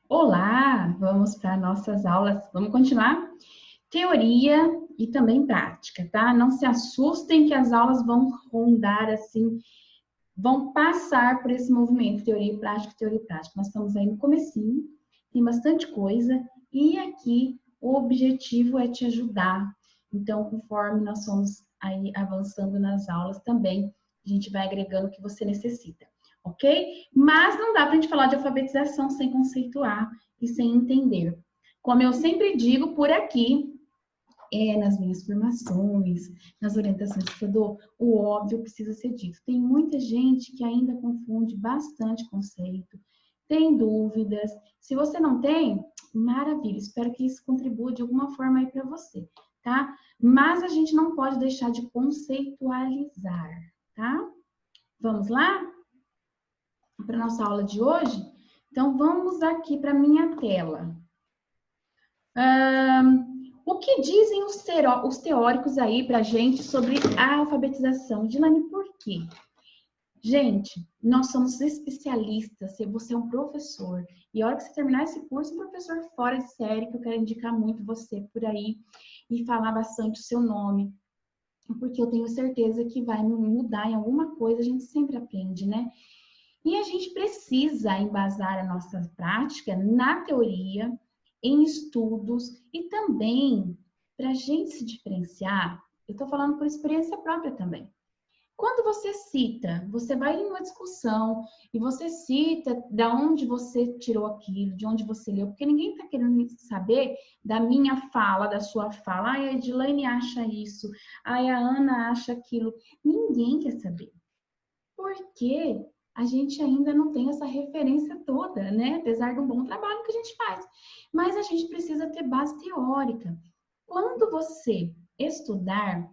Olá, vamos para nossas aulas. Vamos continuar? Teoria e também prática, tá? Não se assustem que as aulas vão rondar assim, vão passar por esse movimento teoria e prática, teoria e prática. Nós estamos aí no comecinho, tem bastante coisa e aqui o objetivo é te ajudar. Então, conforme nós somos aí avançando nas aulas também, a gente vai agregando o que você necessita, ok? Mas não dá para a gente falar de alfabetização sem conceituar e sem entender. Como eu sempre digo por aqui, nas minhas formações, nas orientações que eu dou, o óbvio precisa ser dito. Tem muita gente que ainda confunde bastante conceito, tem dúvidas. Se você não tem, maravilha, espero que isso contribua de alguma forma aí para você, tá? Mas a gente não pode deixar de conceitualizar, tá? Vamos lá? Para nossa aula de hoje? Então, vamos aqui para minha tela. O que dizem os teóricos aí para a gente sobre a alfabetização? Dilane, por quê? Gente, nós somos especialistas, se você é um professor, e a hora que você terminar esse curso, um professor fora de série, que eu quero indicar muito você por aí, e falar bastante o seu nome, porque eu tenho certeza que vai mudar em alguma coisa, a gente sempre aprende, né? E a gente precisa embasar a nossa prática na teoria, em estudos e também para a gente se diferenciar. Eu estou falando por experiência própria também. Quando você cita, você vai em uma discussão e você cita da onde você tirou aquilo, de onde você leu, porque ninguém está querendo saber da minha fala, da sua fala. Ai, a Edilane acha isso, ai, a Ana acha aquilo. Ninguém quer saber. Porque a gente ainda não tem essa referência toda, né? Apesar do bom trabalho que a gente faz. Mas a gente precisa ter base teórica. Quando você estudar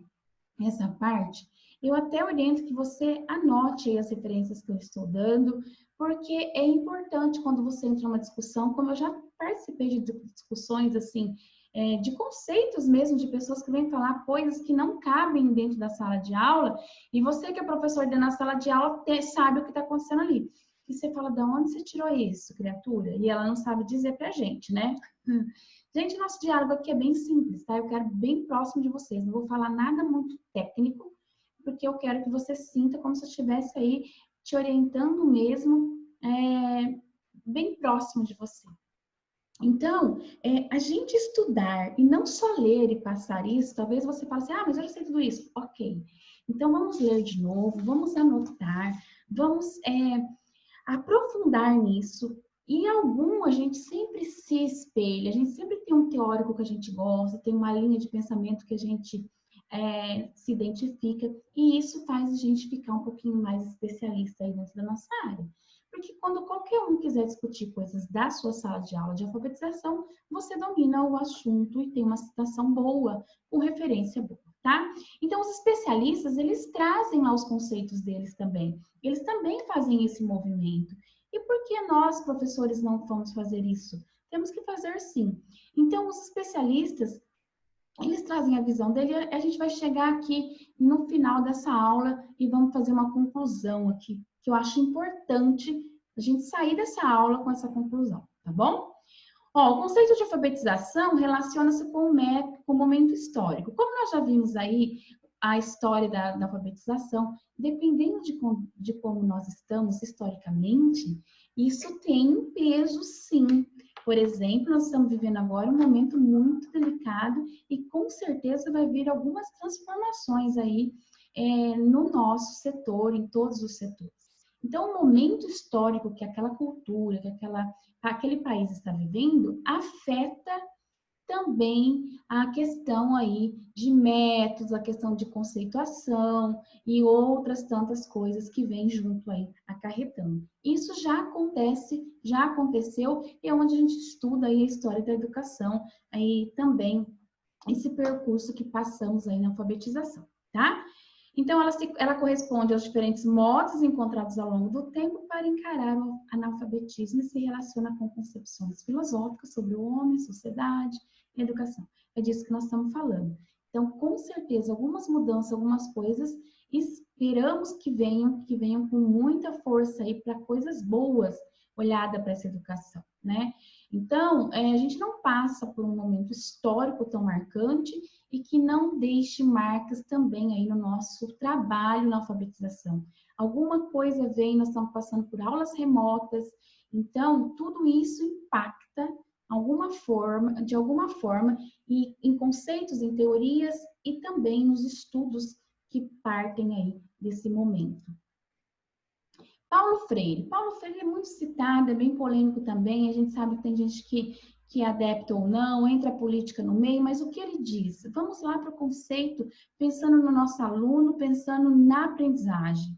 essa parte, eu até oriento que você anote aí as referências que eu estou dando, porque é importante quando você entra numa discussão, como eu já participei de discussões assim, de conceitos mesmo, de pessoas que vêm falar coisas que não cabem dentro da sala de aula, e você que é professor dentro da sala de aula sabe o que está acontecendo ali. E você fala, da onde você tirou isso, criatura? E ela não sabe dizer pra gente, né? Gente, nosso diálogo aqui é bem simples, tá? Eu quero bem próximo de vocês. Não vou falar nada muito técnico, porque eu quero que você sinta como se eu estivesse aí te orientando mesmo, bem próximo de você. Então, a gente estudar e não só ler e passar isso, talvez você fale assim, ah, mas eu já sei tudo isso. Ok. Então, vamos ler de novo, vamos anotar, vamos aprofundar nisso. E algum a gente sempre se espelha, a gente sempre tem um teórico que a gente gosta, tem uma linha de pensamento que a gente se identifica, e isso faz a gente ficar um pouquinho mais especialista aí dentro da nossa área. Porque quando qualquer um quiser discutir coisas da sua sala de aula de alfabetização, você domina o assunto e tem uma citação boa, com referência boa, tá? Então, os especialistas, eles trazem lá os conceitos deles também. Eles também fazem esse movimento. E por que nós, professores, não vamos fazer isso? Temos que fazer sim. Então, os especialistas, eles trazem a visão dele, a gente vai chegar aqui no final dessa aula e vamos fazer uma conclusão aqui, que eu acho importante a gente sair dessa aula com essa conclusão, tá bom? Ó, o conceito de alfabetização relaciona-se com o momento histórico. Como nós já vimos aí a história da alfabetização, dependendo de como nós estamos historicamente, isso tem um peso sim. Por exemplo, nós estamos vivendo agora um momento muito delicado e com certeza vai vir algumas transformações aí no nosso setor, em todos os setores. Então, o momento histórico que aquela cultura, que aquele país está vivendo, afeta também a questão aí de métodos, a questão de conceituação e outras tantas coisas que vêm junto aí acarretando. Isso já acontece, já aconteceu, e é onde a gente estuda aí a história da educação, aí também esse percurso que passamos aí na alfabetização, tá? Então, ela corresponde aos diferentes modos encontrados ao longo do tempo para encarar o analfabetismo e se relaciona com concepções filosóficas sobre o homem, sociedade e educação. É disso que nós estamos falando. Então, com certeza, algumas mudanças, algumas coisas, esperamos que venham com muita força aí para coisas boas, olhada para essa educação, né? Então, a gente não passa por um momento histórico tão marcante e que não deixe marcas também aí no nosso trabalho na alfabetização. Alguma coisa vem, nós estamos passando por aulas remotas, então tudo isso impacta de alguma forma, e em conceitos, em teorias e também nos estudos que partem aí desse momento. Paulo Freire. Paulo Freire é muito citado, é bem polêmico também, a gente sabe que tem gente que é adepto ou não, entra a política no meio, mas o que ele diz? Vamos lá para o conceito, pensando no nosso aluno, pensando na aprendizagem.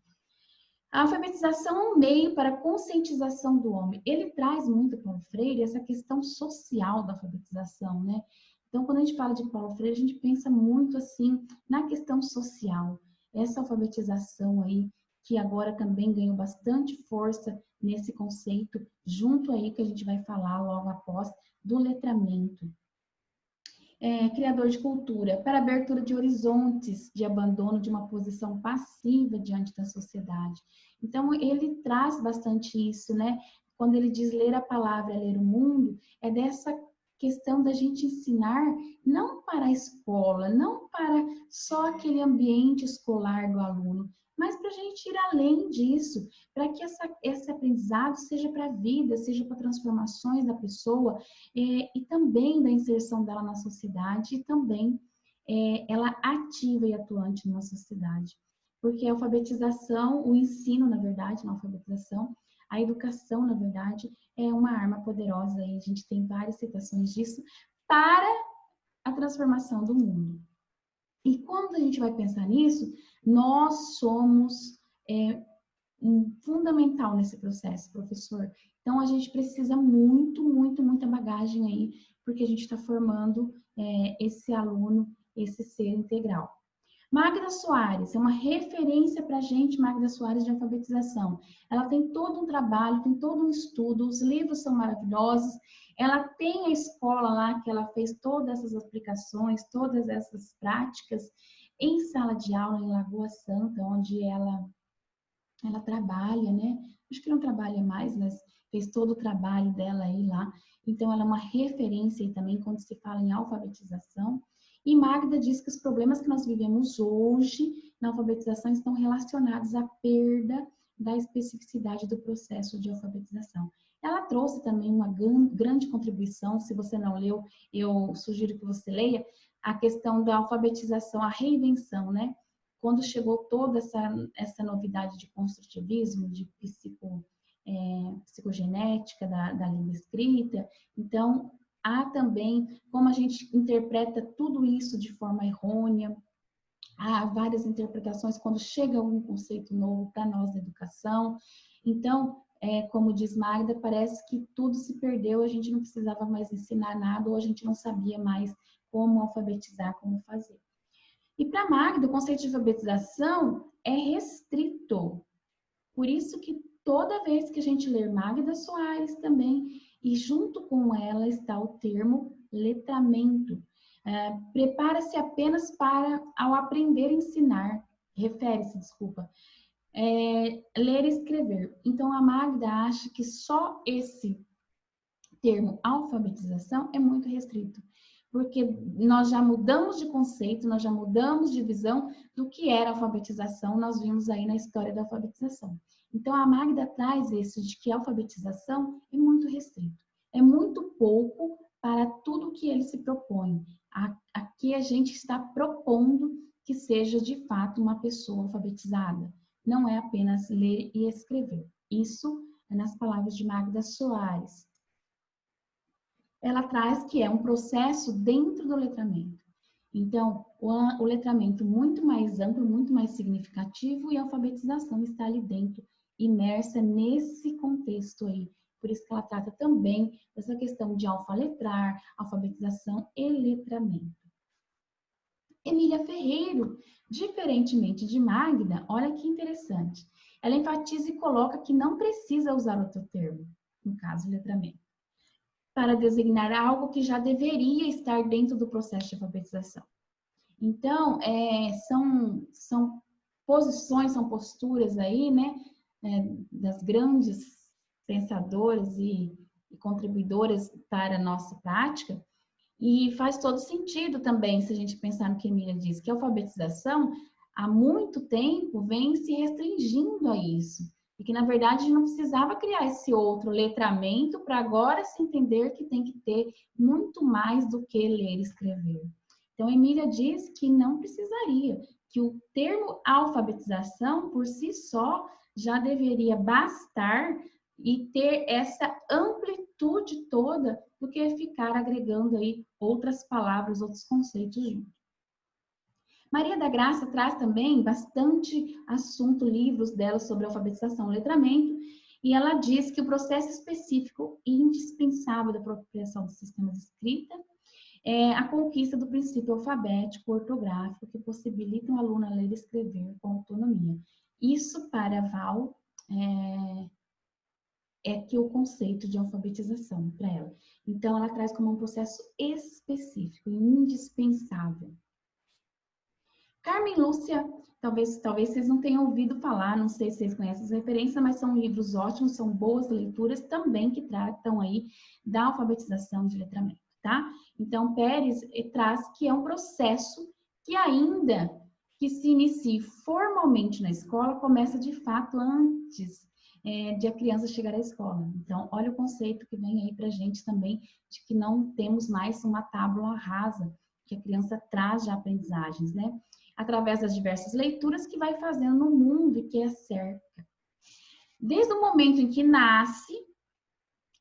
A alfabetização é um meio para a conscientização do homem. Ele traz muito, Paulo Freire, essa questão social da alfabetização, né? Então, quando a gente fala de Paulo Freire, a gente pensa muito, assim, na questão social. Essa alfabetização aí, que agora também ganhou bastante força nesse conceito, junto aí que a gente vai falar logo após, do letramento. Criador de cultura, para abertura de horizontes de abandono de uma posição passiva diante da sociedade. Então, ele traz bastante isso, né? Quando ele diz ler a palavra, ler o mundo, é dessa questão da gente ensinar não para a escola, não para só aquele ambiente escolar do aluno, mas para a gente ir além disso, para que esse aprendizado seja para a vida, seja para transformações da pessoa, e também da inserção dela na sociedade e também ela ativa e atuante numa sociedade. Porque a alfabetização, o ensino, na verdade, na alfabetização, a educação, na verdade, é uma arma poderosa e a gente tem várias citações disso para a transformação do mundo. E quando a gente vai pensar nisso, nós somos fundamental nesse processo, professor. Então, a gente precisa muita bagagem aí, porque a gente está formando esse aluno, esse ser integral. Magda Soares, é uma referência para a gente, Magda Soares, de alfabetização. Ela tem todo um trabalho, tem todo um estudo, os livros são maravilhosos. Ela tem a escola lá que ela fez todas essas aplicações, todas essas práticas em sala de aula em Lagoa Santa, onde ela trabalha, né? Acho que não trabalha mais, mas fez todo o trabalho dela aí lá. Então, ela é uma referência aí também quando se fala em alfabetização. E Magda diz que os problemas que nós vivemos hoje na alfabetização estão relacionados à perda da especificidade do processo de alfabetização. Ela trouxe também uma grande contribuição, se você não leu, eu sugiro que você leia, a questão da alfabetização, a reinvenção, né? Quando chegou toda essa novidade de construtivismo, de psicogenética da língua escrita, então há também como a gente interpreta tudo isso de forma errônea, há várias interpretações quando chega algum conceito novo para nós da educação. Então, como diz Magda, parece que tudo se perdeu, a gente não precisava mais ensinar nada ou a gente não sabia mais como alfabetizar, como fazer. E para Magda, o conceito de alfabetização é restrito. Por isso que toda vez que a gente ler Magda Soares também, e junto com ela está o termo letramento. Prepara-se apenas para, ao aprender a ensinar, refere-se, desculpa, ler e escrever. Então, a Magda acha que só esse termo alfabetização é muito restrito, porque nós já mudamos de conceito, nós já mudamos de visão do que era alfabetização, nós vimos aí na história da alfabetização. Então, a Magda traz isso de que a alfabetização é muito restrito, é muito pouco para tudo que ele se propõe. Aqui a gente está propondo que seja, de fato, uma pessoa alfabetizada. Não é apenas ler e escrever. Isso é nas palavras de Magda Soares. Ela traz que é um processo dentro do letramento. Então, o letramento muito mais amplo, muito mais significativo e a alfabetização está ali dentro, imersa nesse contexto aí. Por isso que ela trata também dessa questão de alfaletrar, alfabetização e letramento. Emília Ferreiro, diferentemente de Magda, olha que interessante. Ela enfatiza e coloca que não precisa usar outro termo, no caso, letramento, para designar algo que já deveria estar dentro do processo de alfabetização. Então, são posições, são posturas aí, né, das grandes pensadoras e contribuidoras para a nossa prática. E faz todo sentido também, se a gente pensar no que a Emília diz, que a alfabetização, há muito tempo, vem se restringindo a isso. E que, na verdade, a gente não precisava criar esse outro letramento para agora se entender que tem que ter muito mais do que ler e escrever. Então, a Emília diz que não precisaria, que o termo alfabetização, por si só, já deveria bastar e ter essa amplitude toda do que ficar agregando aí outras palavras, outros conceitos juntos. Maria da Graça traz também bastante assunto, livros dela sobre alfabetização e letramento, e ela diz que o processo específico e indispensável da apropriação dos sistemas de escrita é a conquista do princípio alfabético ortográfico que possibilita um aluno a ler e escrever com autonomia. Isso, para a Val, é que o conceito de alfabetização para ela. Então, ela traz como um processo específico e indispensável. Carmen Lúcia, talvez vocês não tenham ouvido falar, não sei se vocês conhecem as referências, mas são livros ótimos, são boas leituras também que tratam aí da alfabetização de letramento, tá? Então, Pérez traz que é um processo que ainda que se inicie formalmente na escola, começa de fato antes de a criança chegar à escola. Então, olha o conceito que vem aí pra gente também, de que não temos mais uma tábua rasa, que a criança traz de aprendizagens, né? Através das diversas leituras que vai fazendo no mundo e que é cerca. Desde o momento em que nasce,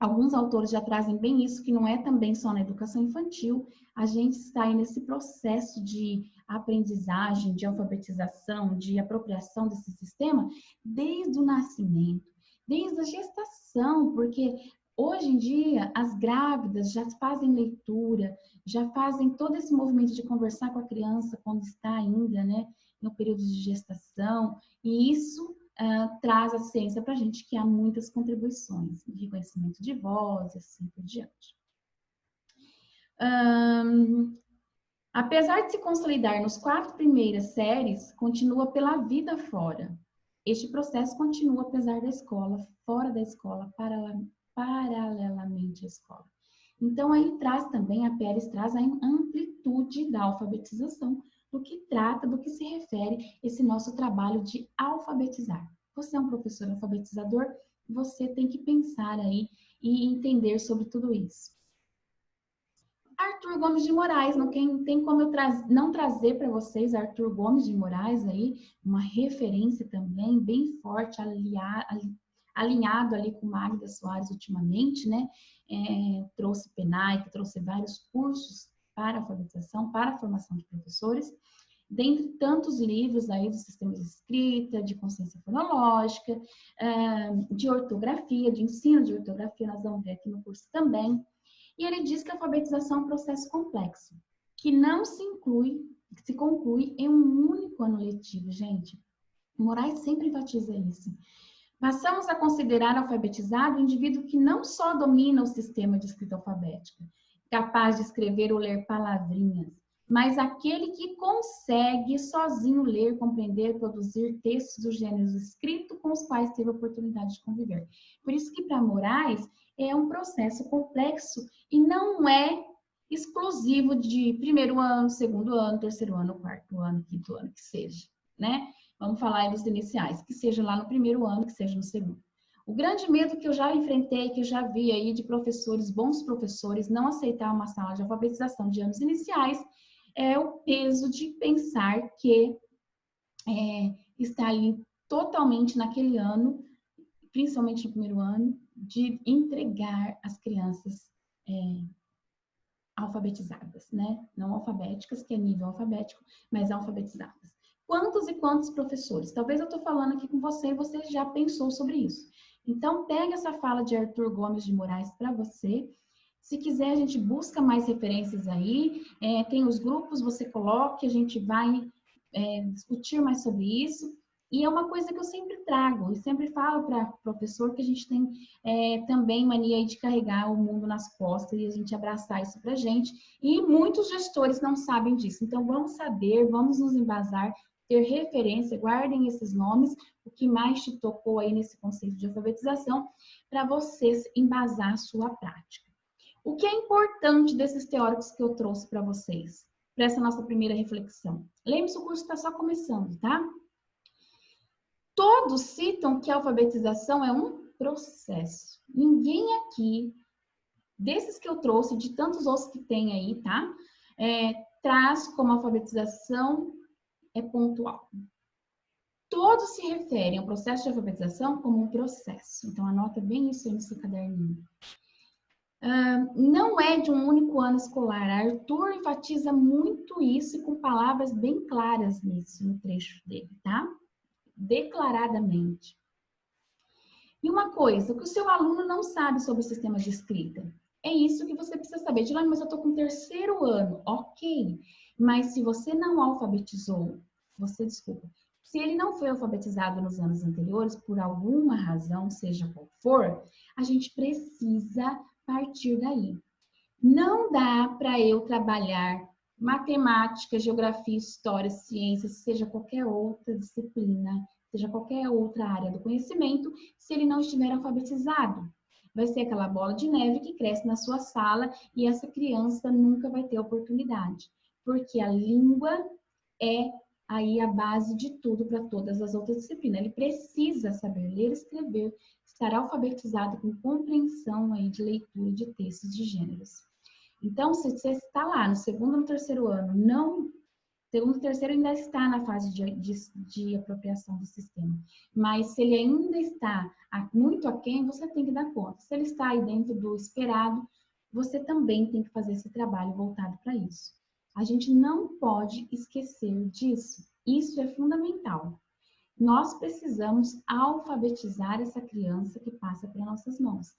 alguns autores já trazem bem isso, que não é também só na educação infantil, a gente está aí nesse processo de aprendizagem, de alfabetização, de apropriação desse sistema, desde o nascimento, desde a gestação, porque hoje em dia as grávidas já fazem leitura, já fazem todo esse movimento de conversar com a criança quando está ainda, né, no período de gestação, e isso traz a ciência para a gente que há muitas contribuições, reconhecimento de voz, assim por diante. Apesar de se consolidar nos 4 primeiras séries, continua pela vida fora. Este processo continua apesar da escola, fora da escola, paralelamente à escola. Então, aí traz também, a Pérez traz a amplitude da alfabetização, do que trata, do que se refere esse nosso trabalho de alfabetizar. Você é um professor alfabetizador, você tem que pensar aí e entender sobre tudo isso. Arthur Gomes de Moraes, não tem como eu não trazer para vocês Arthur Gomes de Moraes aí, uma referência também bem forte, alinhado ali com Magda Soares ultimamente, né? Trouxe PENAI, que trouxe vários cursos para alfabetização, para a formação de professores, dentre tantos livros aí do sistema de escrita, de consciência fonológica, de ortografia, de ensino de ortografia, nós vamos ver aqui no curso também. E ele diz que a alfabetização é um processo complexo, que não se conclui em um único ano letivo, gente. Moraes sempre enfatiza isso. Passamos a considerar alfabetizado o indivíduo que não só domina o sistema de escrita alfabética, capaz de escrever ou ler palavrinhas, mas aquele que consegue sozinho ler, compreender, produzir textos dos gêneros escritos com os quais teve a oportunidade de conviver. Por isso que para Moraes é um processo complexo e não é exclusivo de primeiro ano, segundo ano, terceiro ano, quarto ano, quinto ano, que seja, né? Vamos falar aí dos iniciais, que seja lá no primeiro ano, que seja no segundo. O grande medo que eu já enfrentei, que eu já vi aí de professores, bons professores, não aceitar uma sala de alfabetização de anos iniciais, é o peso de pensar que está ali totalmente naquele ano, principalmente no primeiro ano, de entregar as crianças alfabetizadas, né? Não alfabéticas, que é nível alfabético, mas alfabetizadas. Quantos e quantos professores? Talvez eu estou falando aqui com você e você já pensou sobre isso. Então, pega essa fala de Arthur Gomes de Moraes para você. Se quiser, a gente busca mais referências aí. Tem os grupos, você coloque, a gente vai discutir mais sobre isso. E é uma coisa que eu sempre trago e sempre falo para o professor que a gente tem também mania de carregar o mundo nas costas e a gente abraçar isso para a gente. E muitos gestores não sabem disso. Então, vamos saber, vamos nos embasar, ter referência, guardem esses nomes, o que mais te tocou aí nesse conceito de alfabetização, para vocês embasar a sua prática. O que é importante desses teóricos que eu trouxe para vocês, para essa nossa primeira reflexão? Lembre-se, o curso está só começando, tá? Todos citam que a alfabetização é um processo. Ninguém aqui, desses que eu trouxe, de tantos outros que tem aí, tá? Traz como alfabetização é pontual. Todos se referem ao processo de alfabetização como um processo. Então, anota bem isso aí no seu caderninho. Não é de um único ano escolar. Arthur enfatiza muito isso com palavras bem claras nisso, no trecho dele, tá? Declaradamente. E uma coisa, o que o seu aluno não sabe sobre o sistema de escrita? É isso que você precisa saber. Dilane, mas eu estou com o 3º ano. Ok, mas se você não alfabetizou, se ele não foi alfabetizado nos anos anteriores, por alguma razão, seja qual for, a gente precisa partir daí. Não dá para eu trabalhar matemática, geografia, história, ciências, seja qualquer outra disciplina, seja qualquer outra área do conhecimento, se ele não estiver alfabetizado. Vai ser aquela bola de neve que cresce na sua sala e essa criança nunca vai ter oportunidade. Porque a língua é aí a base de tudo para todas as outras disciplinas. Ele precisa saber ler e escrever, estar alfabetizado com compreensão aí de leitura de textos de gêneros. Então, se você está lá no 2º ou no 3º ano, não... 2º e 3º ainda está na fase de apropriação do sistema. Mas se ele ainda está muito aquém, você tem que dar conta. Se ele está aí dentro do esperado, você também tem que fazer esse trabalho voltado para isso. A gente não pode esquecer disso. Isso é fundamental. Nós precisamos alfabetizar essa criança que passa pelas nossas mãos.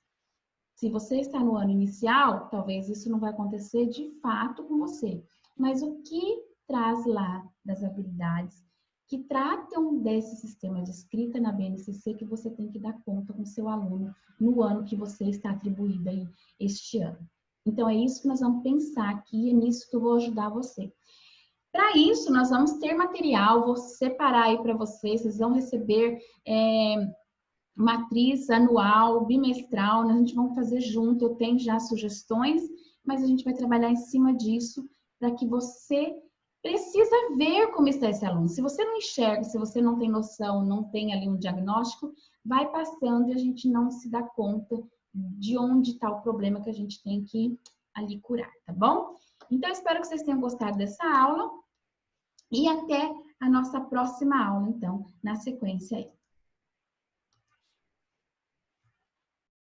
Se você está no ano inicial, talvez isso não vai acontecer de fato com você. Mas o que traz lá das habilidades que tratam desse sistema de escrita na BNCC que você tem que dar conta com seu aluno no ano que você está atribuído aí este ano. Então, é isso que nós vamos pensar aqui, é nisso que eu vou ajudar você. Para isso, nós vamos ter material, vou separar aí para vocês vão receber matriz anual, bimestral, a gente vai fazer junto, eu tenho já sugestões, mas a gente vai trabalhar em cima disso para que você precisa ver como está esse aluno. Se você não enxerga, se você não tem noção, não tem ali um diagnóstico, vai passando e a gente não se dá conta de onde está o problema que a gente tem que ali curar, tá bom? Então, espero que vocês tenham gostado dessa aula e até a nossa próxima aula, então, na sequência aí.